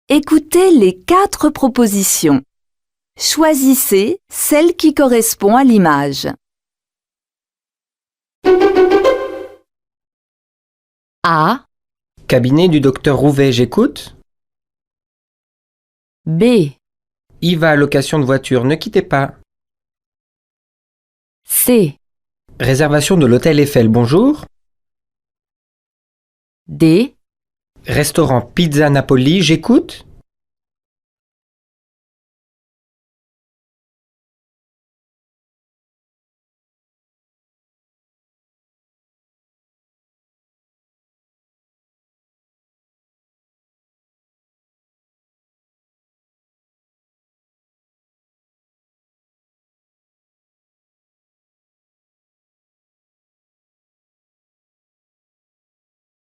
Écoutez les 4 propositions. Choisissez celle qui correspond à l'image. A, Cabinet du docteur Rouvet, j'écoute. B, Yva, location de voiture, ne quittez pas. C, Réservation de l'hôtel Eiffel, bonjour. D, Restaurant Pizza Napoli, j'écoute.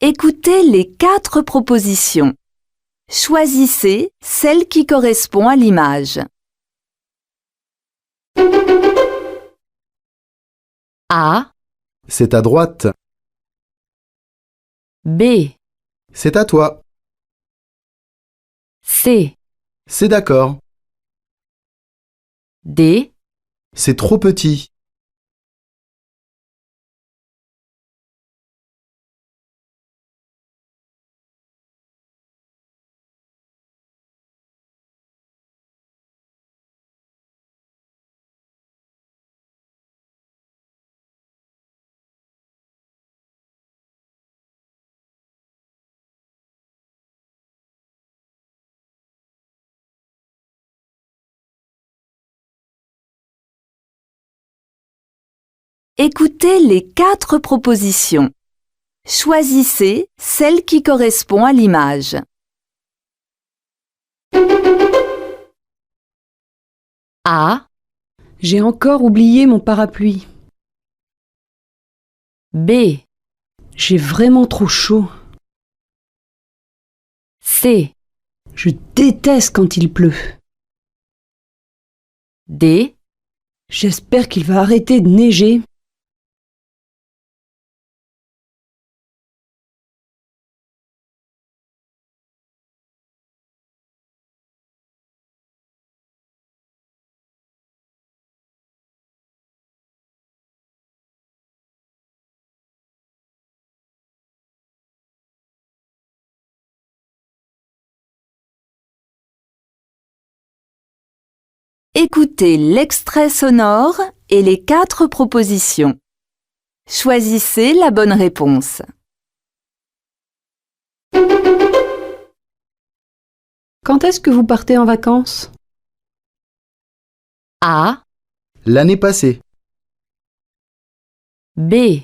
Écoutez les 4 propositions. Choisissez celle qui correspond à l'image. A, C'est à droite. B, C'est à toi. C, C'est d'accord. D, C'est trop petit. Écoutez les 4 propositions. Choisissez celle qui correspond à l'image. A, J'ai encore oublié mon parapluie. B, J'ai vraiment trop chaud. C, Je déteste quand il pleut. D, J'espère qu'il va arrêter de neiger. Écoutez l'extrait sonore et les 4 propositions. Choisissez la bonne réponse. Quand est-ce que vous partez en vacances? A, L'année passée. B,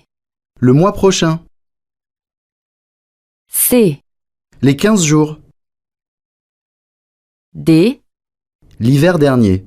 Le mois prochain. C, Les 15 jours. D, L'hiver dernier.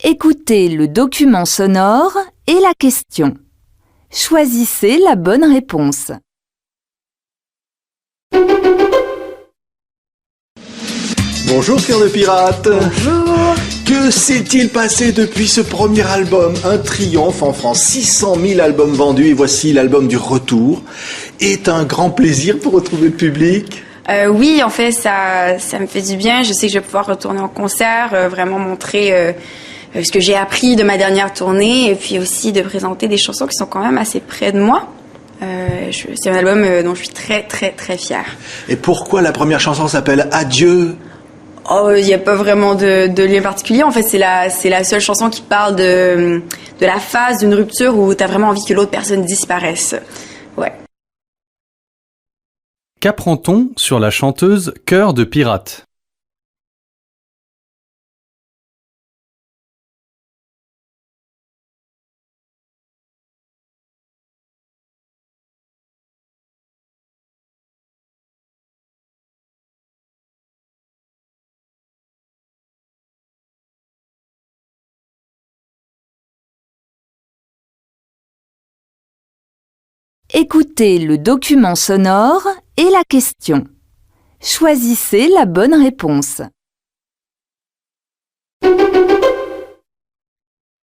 Écoutez le document sonore et la question. Choisissez la bonne réponse. Bonjour Cœur de Pirate. Bonjour. Que s'est-il passé depuis ce premier album? Un triomphe en France, 600 000 albums vendus et voici l'album du retour. Est un grand plaisir pour retrouver le public. Oui, en fait, ça me fait du bien. Je sais que je vais pouvoir retourner en concert, vraiment montrer ce que j'ai appris de ma dernière tournée et puis aussi de présenter des chansons qui sont quand même assez près de moi. C'est un album dont je suis très, très, très fière. Et pourquoi la première chanson s'appelle Adieu? Oh, il n'y a pas vraiment de lien particulier. En fait, c'est la seule chanson qui parle de la phase d'une rupture où tu as vraiment envie que l'autre personne disparaisse. Ouais. Qu'apprend-on sur la chanteuse Cœur de Pirate ? Écoutez le document sonore et la question. Choisissez la bonne réponse.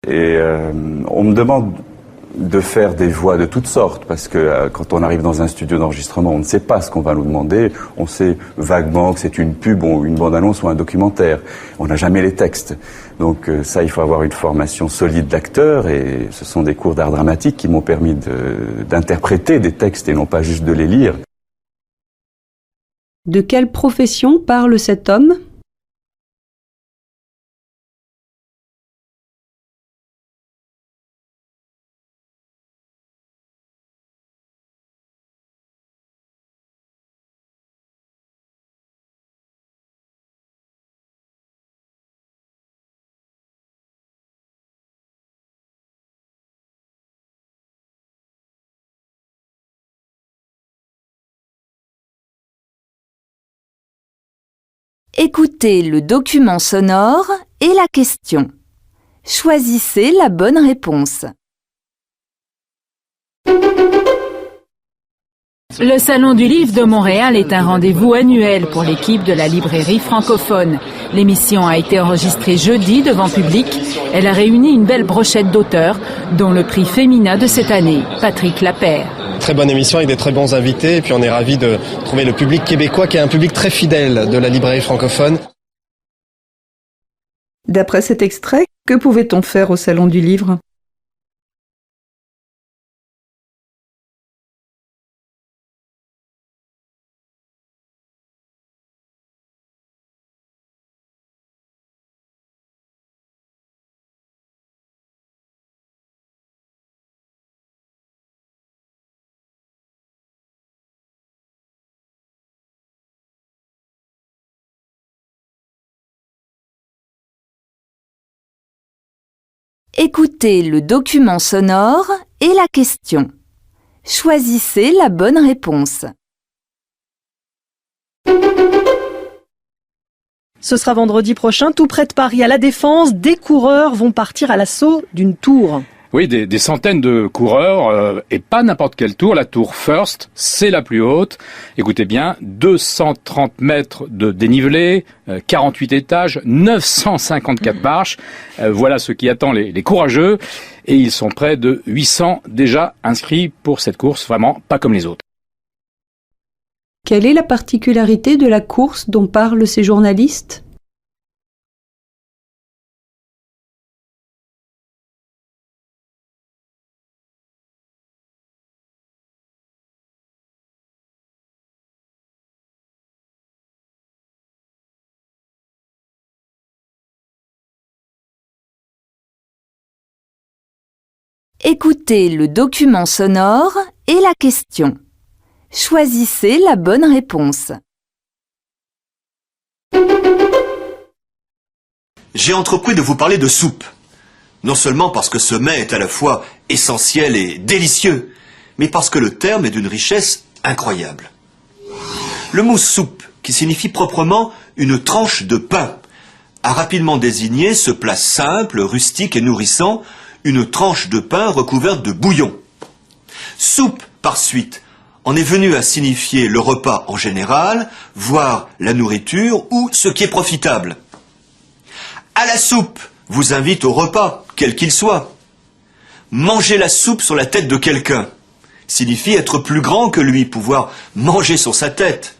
Et on me demande de faire des voix de toutes sortes, parce que quand on arrive dans un studio d'enregistrement, on ne sait pas ce qu'on va nous demander. On sait vaguement que c'est une pub, ou une bande-annonce ou un documentaire. On n'a jamais les textes. Donc ça, il faut avoir une formation solide d'acteur, et ce sont des cours d'art dramatique qui m'ont permis d'interpréter des textes et non pas juste de les lire. De quelle profession parle cet homme ? Écoutez le document sonore et la question. Choisissez la bonne réponse. Le Salon du Livre de Montréal est un rendez-vous annuel pour l'équipe de la librairie francophone. L'émission a été enregistrée jeudi devant public. Elle a réuni une belle brochette d'auteurs, dont le prix Femina de cette année, Patrick Lapère. Très bonne émission avec des très bons invités, et puis on est ravis de trouver le public québécois qui est un public très fidèle de la librairie francophone. D'après cet extrait, que pouvait-on faire au Salon du Livre ? Écoutez le document sonore et la question. Choisissez la bonne réponse. Ce sera vendredi prochain, tout près de Paris, à La Défense. Des coureurs vont partir à l'assaut d'une tour. Oui, des centaines de coureurs, et pas n'importe quelle tour. La tour First, c'est la plus haute. Écoutez bien, 230 mètres de dénivelé, 48 étages, 954 marches. Voilà ce qui attend les courageux. Et ils sont près de 800 déjà inscrits pour cette course, vraiment pas comme les autres. Quelle est la particularité de la course dont parlent ces journalistes ? Écoutez le document sonore et la question. Choisissez la bonne réponse. J'ai entrepris de vous parler de soupe. Non seulement parce que ce mets est à la fois essentiel et délicieux, mais parce que le terme est d'une richesse incroyable. Le mot soupe, qui signifie proprement une tranche de pain, a rapidement désigné ce plat simple, rustique et nourrissant, une tranche de pain recouverte de bouillon. Soupe, par suite, en est venu à signifier le repas en général, voire la nourriture ou ce qui est profitable. À la soupe vous invite au repas, quel qu'il soit. Manger la soupe sur la tête de quelqu'un signifie être plus grand que lui, pouvoir manger sur sa tête.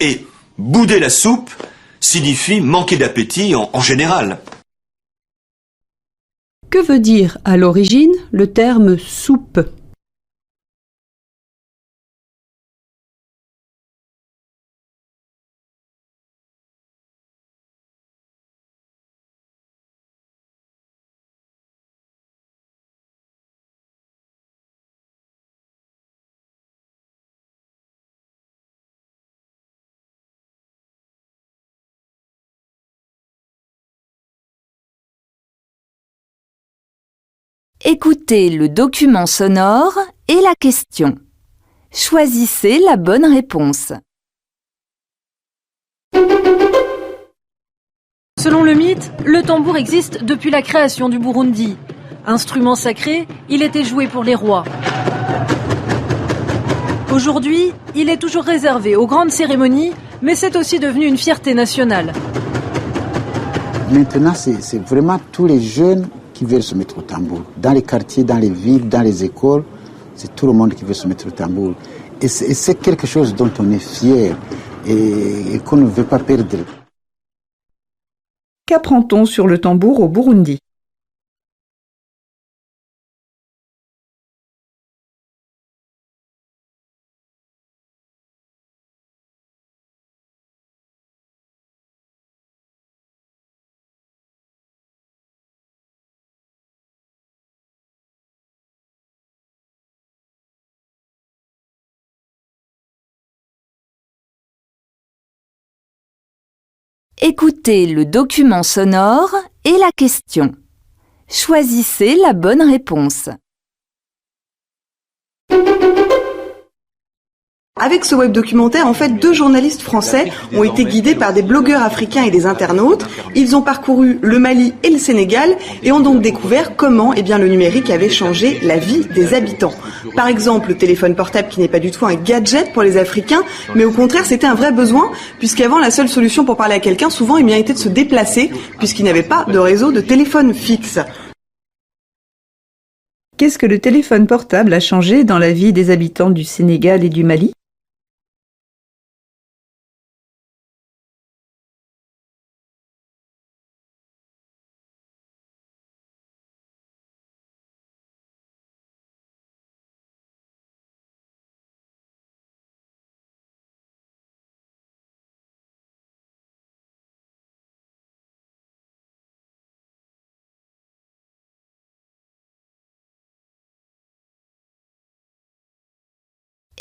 Et bouder la soupe signifie manquer d'appétit en général. Que veut dire à l'origine le terme soupe ? Écoutez le document sonore et la question. Choisissez la bonne réponse. Selon le mythe, le tambour existe depuis la création du Burundi. Instrument sacré, il était joué pour les rois. Aujourd'hui, il est toujours réservé aux grandes cérémonies, mais c'est aussi devenu une fierté nationale. Maintenant, c'est vraiment tous les jeunes qui veulent se mettre au tambour. Dans les quartiers, dans les villes, dans les écoles, c'est tout le monde qui veut se mettre au tambour. Et c'est quelque chose dont on est fier et qu'on ne veut pas perdre. Qu'apprend-on sur le tambour au Burundi? Écoutez le document sonore et la question. Choisissez la bonne réponse. Avec ce web documentaire, en fait, 2 journalistes français ont été guidés par des blogueurs africains et des internautes. Ils ont parcouru le Mali et le Sénégal et ont donc découvert comment le numérique avait changé la vie des habitants. Par exemple, le téléphone portable qui n'est pas du tout un gadget pour les Africains, mais au contraire, c'était un vrai besoin, puisqu'avant, la seule solution pour parler à quelqu'un, souvent, était de se déplacer, puisqu'il n'y avait pas de réseau de téléphone fixe. Qu'est-ce que le téléphone portable a changé dans la vie des habitants du Sénégal et du Mali?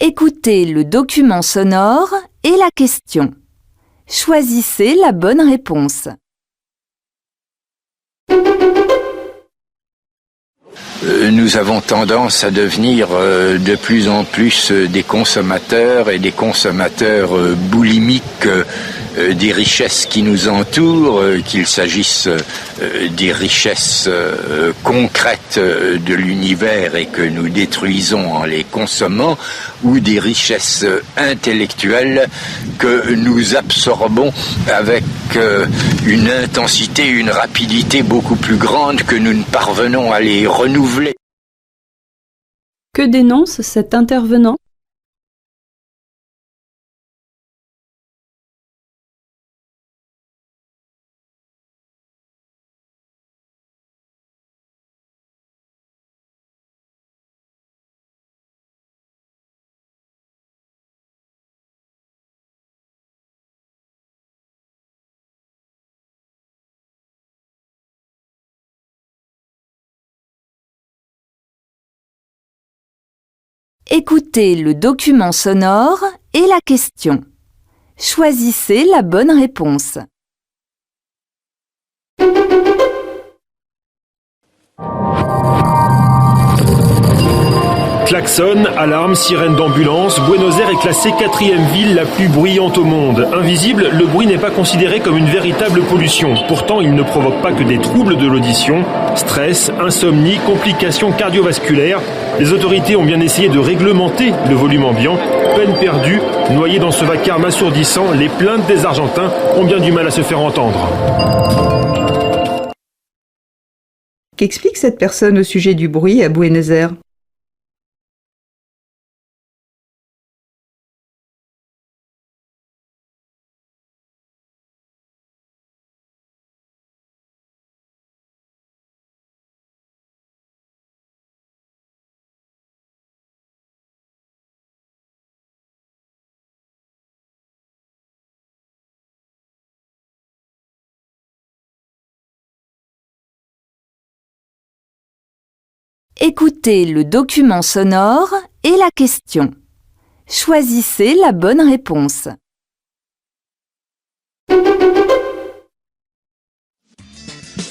Écoutez le document sonore et la question. Choisissez la bonne réponse. Nous avons tendance à devenir de plus en plus des consommateurs et des consommateurs boulimiques des richesses qui nous entourent, qu'il s'agisse des richesses concrètes de l'univers et que nous détruisons en les consommant, ou des richesses intellectuelles que nous absorbons avec une intensité, une rapidité beaucoup plus grande que nous ne parvenons à les renouveler. Que dénonce cet intervenant? Écoutez le document sonore et la question. Choisissez la bonne réponse. Klaxon, alarme, sirène d'ambulance, Buenos Aires est classée 4e ville la plus bruyante au monde. Invisible, le bruit n'est pas considéré comme une véritable pollution. Pourtant, il ne provoque pas que des troubles de l'audition. Stress, insomnie, complications cardiovasculaires. Les autorités ont bien essayé de réglementer le volume ambiant. Peine perdue, noyés dans ce vacarme assourdissant, les plaintes des Argentins ont bien du mal à se faire entendre. Qu'explique cette personne au sujet du bruit à Buenos Aires? Écoutez le document sonore et la question. Choisissez la bonne réponse.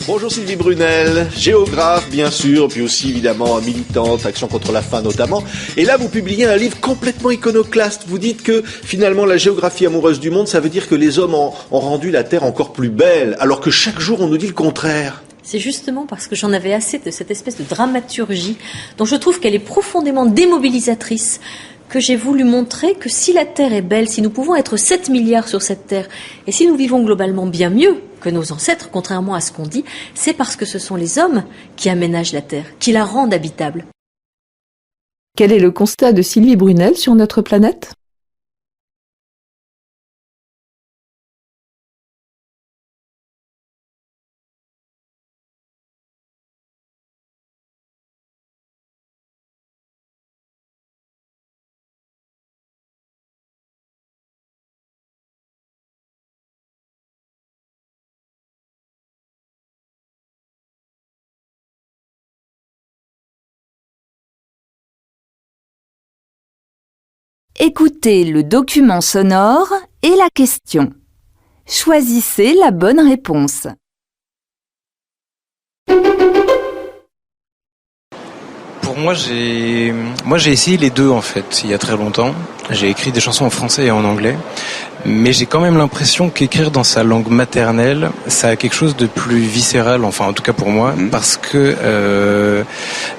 Bonjour Sylvie Brunel, géographe bien sûr, puis aussi évidemment militante, Action contre la faim notamment. Et là vous publiez un livre complètement iconoclaste. Vous dites que finalement la géographie amoureuse du monde, ça veut dire que les hommes ont rendu la Terre encore plus belle, alors que chaque jour on nous dit le contraire. C'est justement parce que j'en avais assez de cette espèce de dramaturgie dont je trouve qu'elle est profondément démobilisatrice que j'ai voulu montrer que si la Terre est belle, si nous pouvons être 7 milliards sur cette Terre, et si nous vivons globalement bien mieux que nos ancêtres, contrairement à ce qu'on dit, c'est parce que ce sont les hommes qui aménagent la Terre, qui la rendent habitable. Quel est le constat de Sylvie Brunel sur notre planète ? Écoutez le document sonore et la question. Choisissez la bonne réponse. Pour moi, j'ai essayé les deux en fait, il y a très longtemps. J'ai écrit des chansons en français et en anglais, mais j'ai quand même l'impression qu'écrire dans sa langue maternelle, ça a quelque chose de plus viscéral, enfin en tout cas pour moi, parce que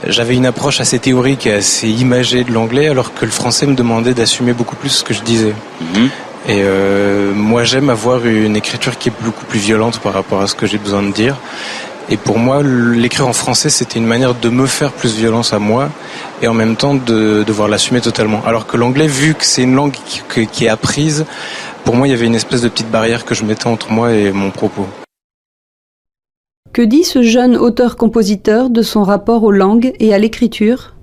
j'avais une approche assez théorique et assez imagée de l'anglais, alors que le français me demandait d'assumer beaucoup plus ce que je disais. Et moi, j'aime avoir une écriture qui est beaucoup plus violente par rapport à ce que j'ai besoin de dire. Et pour moi, l'écrire en français, c'était une manière de me faire plus violence à moi et en même temps de devoir l'assumer totalement. Alors que l'anglais, vu que c'est une langue qui est apprise, pour moi, il y avait une espèce de petite barrière que je mettais entre moi et mon propos. Que dit ce jeune auteur-compositeur de son rapport aux langues et à l'écriture ?